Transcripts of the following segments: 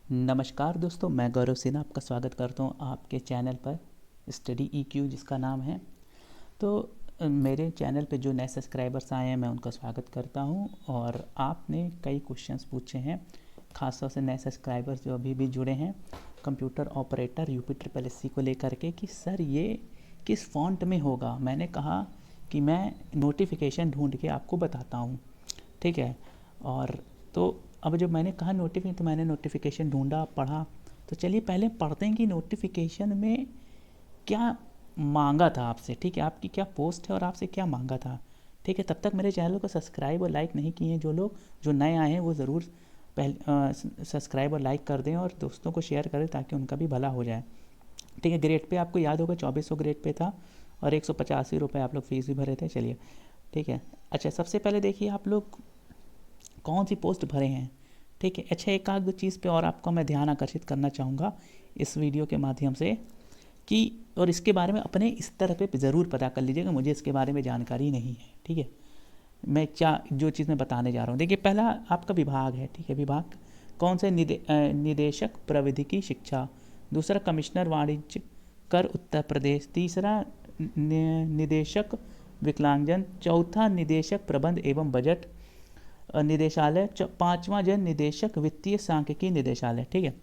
नमस्कार दोस्तों, मैं गौरव सिन्हा आपका स्वागत करता हूं आपके चैनल पर स्टडी ईक्यू जिसका नाम है। तो मेरे चैनल पे जो नए सब्सक्राइबर्स आए हैं मैं उनका स्वागत करता हूं। और आपने कई क्वेश्चंस पूछे हैं, खासतौर से नए सब्सक्राइबर्स जो अभी भी जुड़े हैं computer operator UP triple S C को लेकर के कि सर ये किस फॉन्ट में होगा। मैंने कहा कि मैं नोटिफिकेशन ढूंढ के आपको बताता हूँ, ठीक है। और तो अब जब मैंने कहा नोटिफिकेशन, तो मैंने नोटिफिकेशन ढूंढा, पढ़ा। तो चलिए पहले पढ़ते हैं कि नोटिफिकेशन में क्या मांगा था आपसे, ठीक है, आपकी क्या पोस्ट है और आपसे क्या मांगा था, ठीक है। तब तक मेरे चैनल को सब्सक्राइब और लाइक नहीं किए हैं जो लोग, जो नए आए हैं वो ज़रूर पहले सब्सक्राइब और लाइक कर दें और दोस्तों को शेयर करें ताकि उनका भी भला हो जाए, ठीक है। ग्रेड पे आपको याद होगा 2400 ग्रेड पे था और 185 रुपये आप लोग फीस भी भरे थे, चलिए ठीक है। अच्छा, सबसे पहले देखिए आप लोग कौन सी पोस्ट भरे हैं, ठीक है। अच्छा, एक आध चीज़ पे और आपको मैं ध्यान आकर्षित करना चाहूँगा इस वीडियो के माध्यम से कि, और इसके बारे में अपने स्तर पे ज़रूर पता कर लीजिएगा, मुझे इसके बारे में जानकारी नहीं है, ठीक है। मैं क्या जो चीज़ मैं बताने जा रहा हूँ, देखिए पहला आपका विभाग है, ठीक है। विभाग कौन से निदेशक प्रविधिकी शिक्षा, दूसरा कमिश्नर वाणिज्य कर उत्तर प्रदेश, तीसरा निदेशक विकलांगजन, चौथा निदेशक प्रबंध एवं बजट निदेशालय, पांचवा जन निदेशक वित्तीय सांख्यिकी निदेशालय, ठीक है।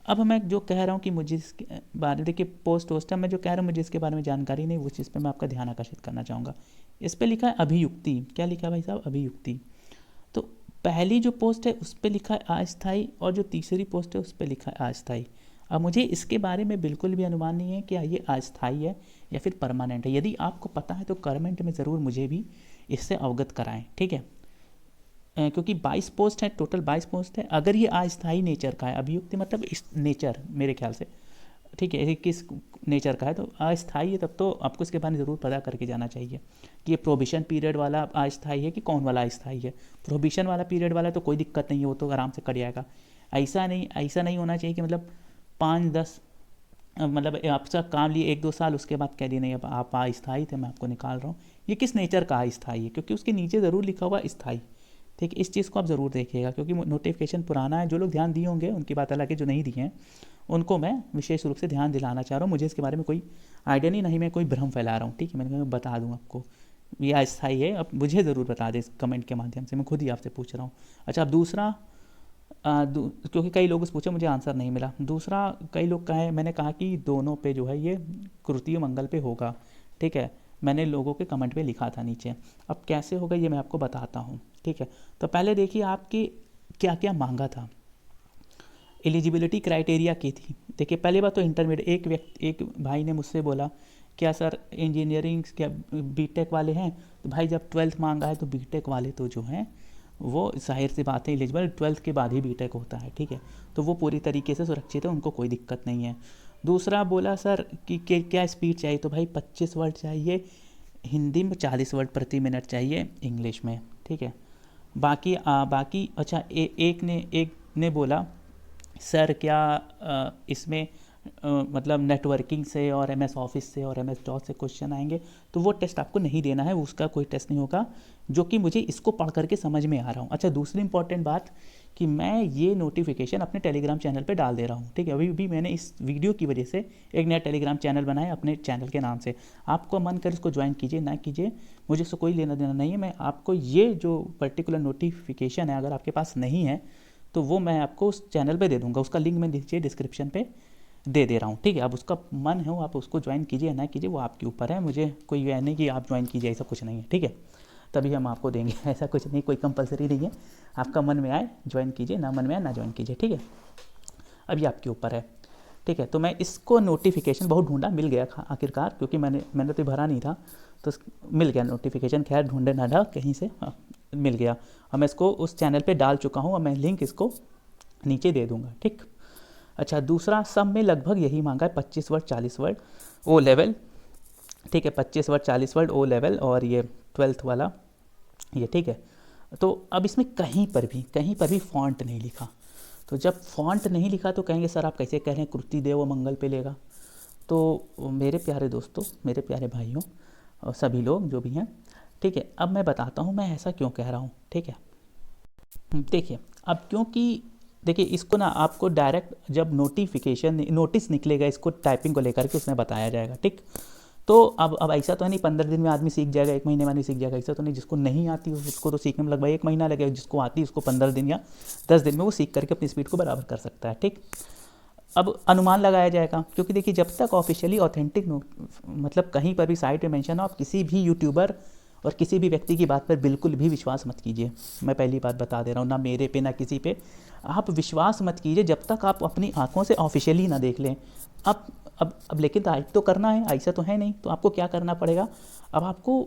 अब मैं जो कह रहा हूँ कि मुझे इसके बारे में, देखिए पोस्ट वोस्ट मैं जो कह रहा हूँ मुझे इसके बारे में जानकारी नहीं, उस चीज़ पे मैं आपका ध्यान आकर्षित करना चाहूँगा। इस पे लिखा है अभियुक्ति, क्या लिखा है भाई साहब, अभियुक्ति। तो पहली जो पोस्ट है उस पर लिखा है अस्थायी और जो तीसरी पोस्ट है उस पर लिखा है अस्थायी। अब मुझे इसके बारे में बिल्कुल भी अनुमान नहीं है कि ये अस्थायी है या फिर परमानेंट है। यदि आपको पता है तो कमेंट में ज़रूर मुझे भी इससे अवगत कराएं, ठीक है। क्योंकि 22 पोस्ट है, टोटल 22 पोस्ट है। अगर ये अस्थायी नेचर का है, अभियुक्ति मतलब इस नेचर मेरे ख्याल से, ठीक है, ये किस नेचर का है तो अस्थायी है, तब तो आपको इसके बारे में ज़रूर पता करके जाना चाहिए कि ये प्रोबिशन पीरियड वाला अस्थायी है कि कौन वाला अस्थायी है। प्रोबिशन वाला पीरियड वाला तो कोई दिक्कत नहीं है, वो तो आराम से कट जाएगा। ऐसा नहीं होना चाहिए कि मतलब 5-10 मतलब आपका काम लिए 1-2 साल उसके बाद कह दिए नहीं अब आप अस्थायी थे, मैं आपको निकाल रहा हूँ। ये किस नेचर का अस्थायी है, क्योंकि उसके नीचे ज़रूर लिखा हुआ स्थायी, ठीक है। इस चीज़ को आप ज़रूर देखिएगा क्योंकि नोटिफिकेशन पुराना है। जो लोग ध्यान दिए होंगे उनकी बात अलग है, जो नहीं दिए हैं उनको मैं विशेष रूप से ध्यान दिलाना चाह रहा हूँ। मुझे इसके बारे में कोई आइडिया नहीं मैं कोई भ्रम फैला रहा हूँ, ठीक है। मैं बता दूँ आपको ये अस्थायी है, अब मुझे ज़रूर बता दें कमेंट के माध्यम से, मैं खुद ही आपसे पूछ रहा हूँ। अच्छा, अब दूसरा क्योंकि कई लोग पूछे मुझे आंसर नहीं मिला। दूसरा, कई लोग कहे, मैंने कहा कि दोनों पे जो है ये कृतीय मंगल पे होगा, ठीक है। मैंने लोगों के कमेंट पे लिखा था नीचे। अब कैसे होगा ये मैं आपको बताता हूँ, ठीक है। तो पहले देखिए आपकी क्या क्या मांगा था, एलिजिबिलिटी क्राइटेरिया की थी। देखिए पहली बात तो इंटरमीडिएट, एक भाई ने मुझसे बोला क्या सर इंजीनियरिंग क्या बीटेक वाले हैं, तो भाई जब 12th मांगा है तो बीटेक वाले तो जो हैं वो जाहिर सी बात है एलिजिबल 12th के बाद ही बीटेक होता है, ठीक है। तो वो पूरी तरीके से सुरक्षित है, उनको कोई दिक्कत नहीं है। दूसरा बोला सर कि क्या स्पीड चाहिए, तो भाई 25 वर्ड चाहिए हिंदी में, 40 वर्ड प्रति मिनट चाहिए इंग्लिश में, ठीक है। बाकी अच्छा एक ने बोला सर क्या इसमें मतलब नेटवर्किंग से और एमएस ऑफिस से और एमएस डॉट से क्वेश्चन आएंगे, तो वो टेस्ट आपको नहीं देना है, उसका कोई टेस्ट नहीं होगा, जो कि मुझे इसको पढ़ करके समझ में आ रहा हूँ। अच्छा, दूसरी इंपॉर्टेंट बात कि मैं ये नोटिफिकेशन अपने टेलीग्राम चैनल पे डाल दे रहा हूँ, ठीक है। अभी भी मैंने इस वीडियो की वजह से एक नया टेलीग्राम चैनल बनाया अपने चैनल के नाम से। आपको मन कर इसको ज्वाइन कीजिए ना कीजिए, मुझे इससे कोई लेना देना नहीं है। मैं आपको ये जो पर्टिकुलर नोटिफिकेशन है अगर आपके पास नहीं है तो वो मैं आपको उस चैनल पे दे दूंगा, उसका लिंक मैं नीचे डिस्क्रिप्शन पे दे रहा हूँ, ठीक है। अब उसका मन हो आप उसको ज्वाइन कीजिए ना कीजिए, वो आपके ऊपर है। मुझे कोई यह नहीं कि आप ज्वाइन कीजिए, ऐसा कुछ नहीं है, ठीक है। तभी हम आपको देंगे ऐसा कुछ नहीं, कोई कंपलसरी नहीं है। आपका मन में आए ज्वाइन कीजिए, ना मन में आए ना ज्वाइन कीजिए, ठीक है। अब ये आपके ऊपर है, ठीक है। तो मैं इसको नोटिफिकेशन बहुत ढूंढा, मिल गया आखिरकार, क्योंकि मैंने तो भरा नहीं था, तो मिल गया नोटिफिकेशन, खैर ढूंढे ना ढा कहीं से, हाँ, मिल गया। और मैं इसको उस चैनल पे डाल चुका हूँ और मैं लिंक इसको नीचे दे दूंगा, ठीक। अच्छा, दूसरा सब में लगभग यही मांगा है, 25 वर्ड 40 वर्ड ओ लेवल, ठीक है। 25 वर्ड 40 वर्ड ओ लेवल और ये 12th वाला ये, ठीक है। तो अब इसमें कहीं पर भी फॉन्ट नहीं लिखा। तो जब फॉन्ट नहीं लिखा तो कहेंगे सर आप कैसे कह रहे हैं कृति देव मंगल पे लेगा। तो मेरे प्यारे दोस्तों, मेरे प्यारे भाइयों और सभी लोग जो भी हैं, ठीक है, अब मैं बताता हूँ मैं ऐसा क्यों कह रहा हूँ, ठीक है। देखिए अब क्योंकि देखिए इसको ना आपको डायरेक्ट जब नोटिस निकलेगा इसको टाइपिंग को लेकर के, उसमें बताया जाएगा, ठीक। तो अब ऐसा तो है नहीं 15 दिन में आदमी सीख जाएगा, 1 महीने में आदमी सीख जाएगा, ऐसा तो नहीं। जिसको नहीं आती उसको तो सीखने में लगभग 1 महीना लगेगा, जिसको आती है उसको 15 दिन या 10 दिन में वो सीख करके अपनी स्पीड को बराबर कर सकता है, ठीक। अब अनुमान लगाया जाएगा, क्योंकि देखिए जब तक ऑफिशियली ऑथेंटिक मतलब कहीं पर भी साइट पे मेंशन हो, आप किसी भी यूट्यूबर और किसी भी व्यक्ति की बात पर बिल्कुल भी विश्वास मत कीजिए। मैं पहली बात बता दे रहा हूँ, ना मेरे पे ना किसी पे आप विश्वास मत कीजिए जब तक आप अपनी आंखों से ऑफिशियली ना देख लें। अब लेकिन टाइप तो करना है, ऐसा तो है नहीं। तो आपको क्या करना पड़ेगा, अब आपको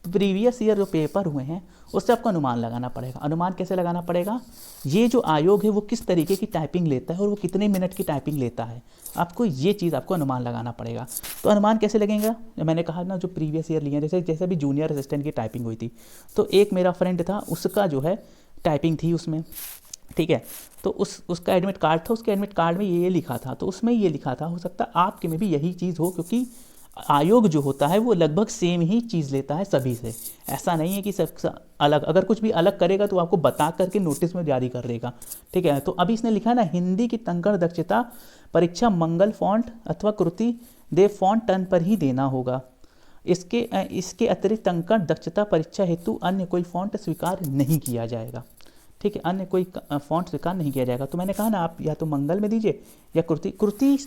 प्रीवियस ईयर जो पेपर हुए हैं उससे आपको अनुमान लगाना पड़ेगा। अनुमान कैसे लगाना पड़ेगा, ये जो आयोग है वो किस तरीके की टाइपिंग लेता है और वो कितने मिनट की टाइपिंग लेता है, आपको ये चीज़ आपको अनुमान लगाना पड़ेगा। तो अनुमान कैसे लगेगा, मैंने कहा ना जो प्रीवियस ईयर लिए हैं, जैसे भी जूनियर असिस्टेंट की टाइपिंग हुई थी, तो एक मेरा फ्रेंड था, उसका जो है टाइपिंग थी उसमें, ठीक है। तो उसका एडमिट कार्ड था, उसके एडमिट कार्ड में ये लिखा था, तो उसमें ये लिखा था, हो सकता है आपके में भी यही चीज़ हो, क्योंकि आयोग जो होता है वो लगभग सेम ही चीज़ लेता है सभी से। ऐसा नहीं है कि सब अलग, अगर कुछ भी अलग करेगा तो आपको बता करके नोटिस में जारी कर देगा, ठीक है। तो अभी इसने लिखा ना, हिंदी की टंकण दक्षता परीक्षा मंगल फॉन्ट अथवा कृति देव फॉन्ट टन पर ही देना होगा। इसके अतिरिक्त टंकण दक्षता परीक्षा हेतु अन्य कोई फॉन्ट स्वीकार नहीं किया जाएगा, ठीक है। अन्य कोई फॉन्ट स्वीकार नहीं किया जाएगा। तो मैंने कहा ना, आप या तो मंगल में दीजिए या कृति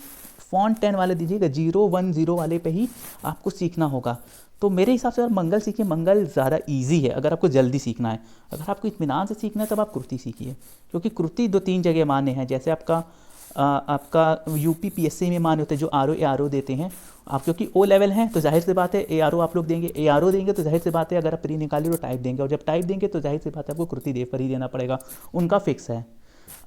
फॉन्ट 10 वाले दीजिएगा, 010 वाले पे ही आपको सीखना होगा। तो मेरे हिसाब से अगर मंगल सीखिए, मंगल ज़्यादा इजी है अगर आपको जल्दी सीखना है। अगर आपको इत्मीनान से सीखना है तब आप कृति सीखिए, क्योंकि कृति 2-3 जगह मान्य है। जैसे आपका यूपी पीएससी में मान्य होते हैं जो ARO देते हैं आप, क्योंकि O लेवल हैं तो जाहिर सी बात है ARO आप लोग देंगे, ARO देंगे तो जाहिर सी बात है अगर आप प्री निकालिए तो टाइप देंगे, और जब टाइप देंगे तो जाहिर सी बात है आपको कृति देव पर ही देना पड़ेगा, उनका फिक्स है।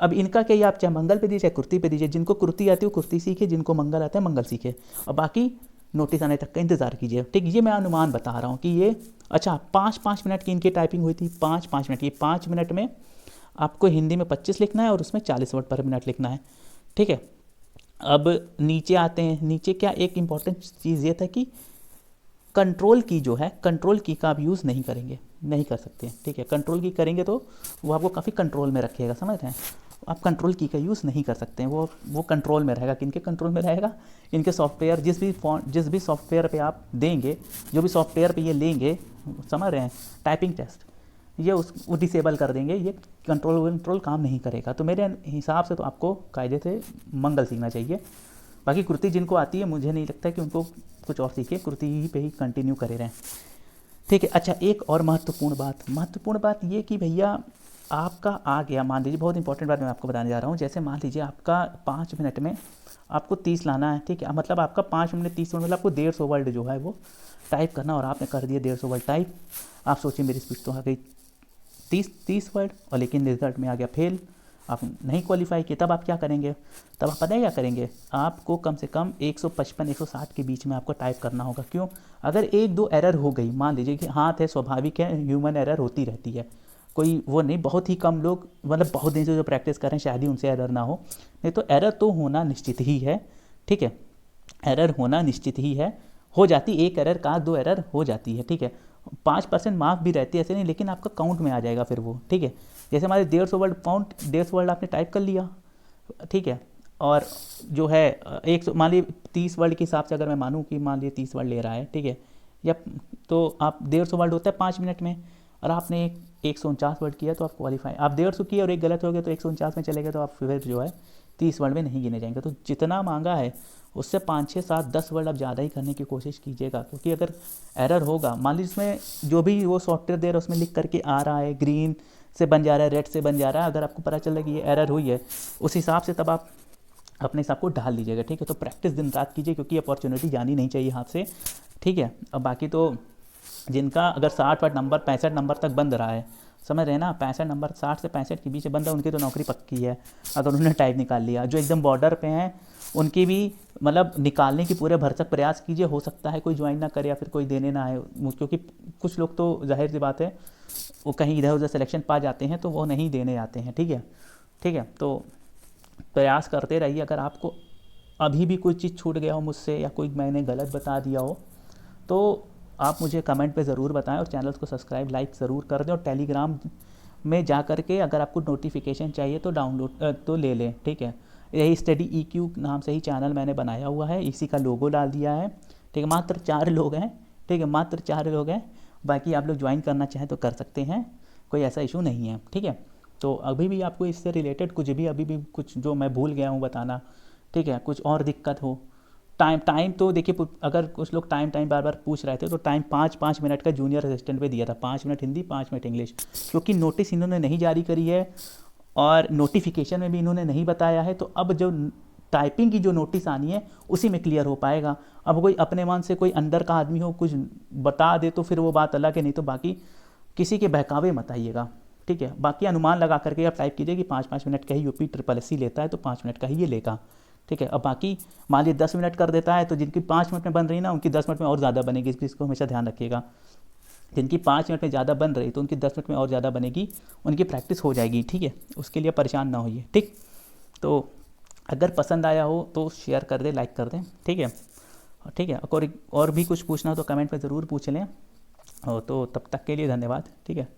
अब इनका क्या, आप चाहे मंगल पे दीजिए चाहे कृति पे दीजिए, जिनको कृति आती है वो कृति सीखे, जिनको मंगल आता है मंगल सीखे, और बाकी नोटिस आने तक का इंतजार कीजिए, ठीक। ये मैं अनुमान बता रहा हूँ कि ये अच्छा 5-5 मिनट की इनकी टाइपिंग हुई थी, 5-5 मिनट की। 5 मिनट में आपको हिंदी में 25 लिखना है और उसमें 40 वर्ड पर मिनट लिखना है, ठीक है। अब नीचे आते हैं, नीचे क्या एक इम्पॉर्टेंट चीज़ ये था कि कंट्रोल की जो है, कंट्रोल की का आप यूज़ नहीं करेंगे, नहीं कर सकते, ठीक है। कंट्रोल की करेंगे तो वो आपको काफ़ी कंट्रोल में रखेगा, समझ रहे हैं। आप कंट्रोल की का यूज़ नहीं कर सकते हैं, वो कंट्रोल में रहेगा। किनके कंट्रोल में रहेगा, इनके सॉफ्टवेयर, जिस भी सॉफ्टवेयर पे आप देंगे, जो भी सॉफ्टवेयर पे ये लेंगे, समझ रहे हैं, टाइपिंग टेस्ट, ये वो डिसेबल कर देंगे, ये कंट्रोल काम नहीं करेगा। तो मेरे हिसाब से तो आपको कायदे से मंगल सीखना चाहिए। बाकी कृति जिनको आती है मुझे नहीं लगता कि उनको कुछ और सीखे, कृति ही पे ही कंटिन्यू करे रहें, ठीक है। अच्छा एक और महत्वपूर्ण बात ये कि भैया आपका आ गया, मान लीजिए बहुत इंपॉर्टेंट बात मैं आपको बताने जा रहा हूँ। जैसे मान लीजिए आपका 5 मिनट में आपको 30 लाना है, ठीक है। मतलब आपका 5 मिनट 30 मिनट मतलब आपको 150 वर्ड जो है वो टाइप करना, और आपने कर दिया 150 वर्ड टाइप। आप सोचिए मेरी स्पीड तो आ गई 30 वर्ड, और लेकिन रिजल्ट में आ गया फेल, आप नहीं क्वालिफाई किए। तब आप क्या करेंगे, तब आप पता है क्या करेंगे, आपको कम से कम 155-160 के बीच में आपको टाइप करना होगा। क्यों, अगर 1-2 एरर हो गई, मान लीजिए कि हाथ है, स्वाभाविक है, ह्यूमन एरर होती रहती है, कोई वो नहीं, बहुत ही कम लोग मतलब बहुत दिन से जो प्रैक्टिस कर रहे हैं शायद ही उनसे एरर ना हो, नहीं तो एरर तो होना निश्चित ही है, ठीक है। एरर होना निश्चित ही है, हो जाती, 1 एरर का 2 एरर हो जाती है, ठीक है। 5% मार्क भी रहती है ऐसे नहीं, लेकिन आपका काउंट में आ जाएगा फिर वो, ठीक है। जैसे हमारे 150 वर्ड आपने टाइप कर लिया, ठीक है, और जो है 100 मान लीजिए 30 वर्ड के हिसाब से अगर मैं मानूँ कि मान लीजिए 30 वर्ड ले रहा है, ठीक है, या तो आप 150 वर्ड होता है 5 मिनट में, और आपने 149 वर्ड किया तो आप क्वालिफाई, आप 150 किए और एक गलत हो गया तो 149 में चले गए तो आप फिर जो है 30 वर्ड में नहीं गिने जाएंगे। तो जितना मांगा है उससे 5, 6, 7, 10 वर्ड आप ज़्यादा ही करने की कोशिश कीजिएगा, क्योंकि अगर एरर होगा, मान लीजिए इसमें जो भी वो सॉफ्टवेयर दे रहा है उसमें लिख करके आ रहा है ग्रीन से बन जा रहा है, रेड से बन जा रहा है, अगर आपको पता चल रहा है कि ये एरर हुई है, उस हिसाब से तब आप अपने हिसाब को ढाल लीजिएगा, ठीक है। तो प्रैक्टिस दिन रात कीजिए, क्योंकि अपॉर्चुनिटी जानी नहीं चाहिए हाथ से, ठीक है। और बाकी तो जिनका अगर 60 नंबर 65 नंबर तक बंद रहा है, समझ रहे हैं ना, 65 नंबर 60 से 65 के बीच में बंदा, उनकी तो नौकरी पक्की है अगर उन्होंने टाइप निकाल लिया। जो एकदम बॉर्डर पे हैं उनकी भी मतलब निकालने की पूरे भरसक प्रयास कीजिए, हो सकता है कोई ज्वाइन ना करे या फिर कोई देने ना आए, क्योंकि कुछ लोग तो जाहिर सी बात है वो कहीं इधर उधर सिलेक्शन पा जाते हैं तो वो नहीं देने आते हैं, ठीक है, ठीक है। तो प्रयास करते रहिए। अगर आपको अभी भी कोई चीज़ छूट गया हो मुझसे या कोई मैंने गलत बता दिया हो तो आप मुझे कमेंट पे ज़रूर बताएं, और चैनल को सब्सक्राइब लाइक ज़रूर कर दें, और टेलीग्राम में जा कर के अगर आपको नोटिफिकेशन चाहिए तो डाउनलोड तो ले लें, ठीक है। यही स्टडी EQ नाम से ही चैनल मैंने बनाया हुआ है, इसी का लोगो डाल दिया है, ठीक है। मात्र 4 लोग हैं, ठीक है, मात्र 4 लोग हैं। बाकी आप लोग ज्वाइन करना चाहें तो कर सकते हैं, कोई ऐसा इशू नहीं है, ठीक है। तो अभी भी आपको इससे रिलेटेड कुछ भी अभी भी कुछ जो मैं भूल गया हूँ बताना, ठीक है, कुछ और दिक्कत हो, टाइम तो देखिए, अगर कुछ लोग टाइम बार बार पूछ रहे थे तो टाइम 5-5 मिनट का जूनियर असिस्टेंट पे दिया था, 5 मिनट हिंदी 5 मिनट इंग्लिश, क्योंकि नोटिस इन्होंने नहीं जारी करी है और नोटिफिकेशन में भी इन्होंने नहीं बताया है। तो अब जो टाइपिंग की जो नोटिस आनी है उसी में क्लियर हो पाएगा। अब कोई अपने मन से कोई अंदर का आदमी हो कुछ बता दे तो फिर वो बात अलग है, नहीं तो बाकी किसी के बहकावे मत आइएगा, ठीक है। बाकी अनुमान लगा करके आप टाइप कीजिए कि 5-5 मिनट का ही UP SSC लेता है तो 5 मिनट का ही ये लेगा, ठीक है। अब बाकी मान लीजिए 10 मिनट कर देता है तो जिनकी 5 मिनट में बन रही है ना उनकी 10 मिनट में और ज़्यादा बनेगी, इसको हमेशा ध्यान रखिएगा। जिनकी 5 मिनट में ज़्यादा बन रही तो उनकी 10 मिनट में और ज़्यादा बनेगी, उनकी प्रैक्टिस हो जाएगी, ठीक है। उसके लिए परेशान ना होइए, ठीक। तो अगर पसंद आया हो तो शेयर कर दें, लाइक कर दें, ठीक है, ठीक है। और भी कुछ पूछना हो तो कमेंट में ज़रूर पूछ लें। तो तब तक के लिए धन्यवाद, ठीक है।